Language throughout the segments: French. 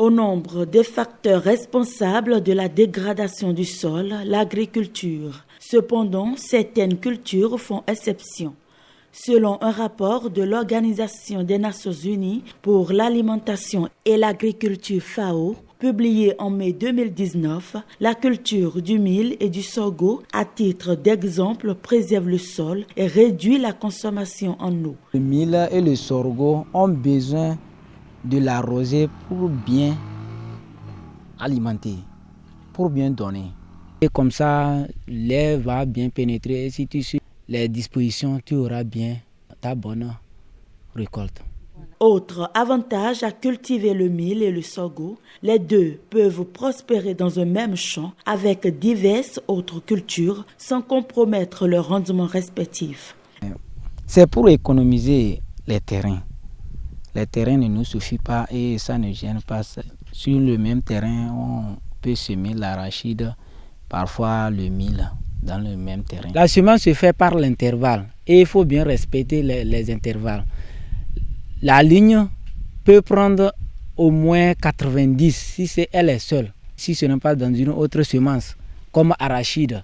Au nombre des facteurs responsables de la dégradation du sol, l'agriculture. Cependant, certaines cultures font exception. Selon un rapport de l'Organisation des Nations Unies pour l'alimentation et l'agriculture FAO, publié en mai 2019, la culture du mil et du sorgho, à titre d'exemple, préserve le sol et réduit la consommation en eau. Le mil et le sorgho ont besoin de l'arroser pour bien alimenter, pour bien donner. Et comme ça, l'air va bien pénétrer et si tu suis les dispositions, tu auras bien ta bonne récolte. Autre avantage à cultiver le mil et le sorgho, les deux peuvent prospérer dans un même champ avec diverses autres cultures sans compromettre leurs rendements respectifs. C'est pour économiser les terrains. Les terrains ne nous suffisent pas et ça ne gêne pas. Sur le même terrain, on peut semer l'arachide, parfois le mil dans le même terrain. La semence se fait par l'intervalle et il faut bien respecter les intervalles. La ligne peut prendre au moins 90 si elle est seule, si ce n'est pas dans une autre semence, comme arachide.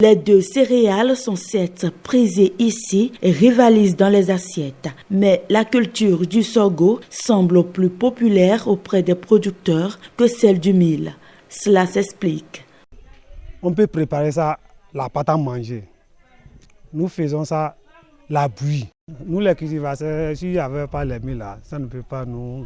Les deux céréales sont certes prisées ici et rivalisent dans les assiettes, mais la culture du sorgho semble plus populaire auprès des producteurs que celle du mil. Cela s'explique. On peut préparer ça, la pâte à manger. Nous faisons ça, la bouillie. Nous les cultivateurs, s'il n'y avait pas les mil là, ça ne peut pas nous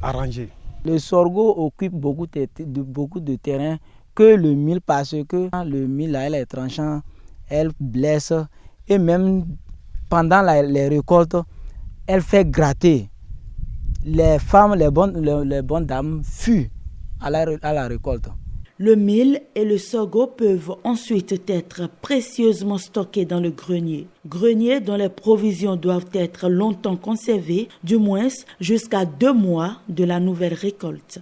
arranger. Le sorgho occupe beaucoup de terrain que le mil parce que le mil là, elle est tranchant, elle blesse et même pendant les récoltes, elle fait gratter. Les femmes, les bonnes dames fuient à la récolte. Le mil et le sorgho peuvent ensuite être précieusement stockés dans le grenier. Grenier dont les provisions doivent être longtemps conservées, du moins jusqu'à 2 mois de la nouvelle récolte.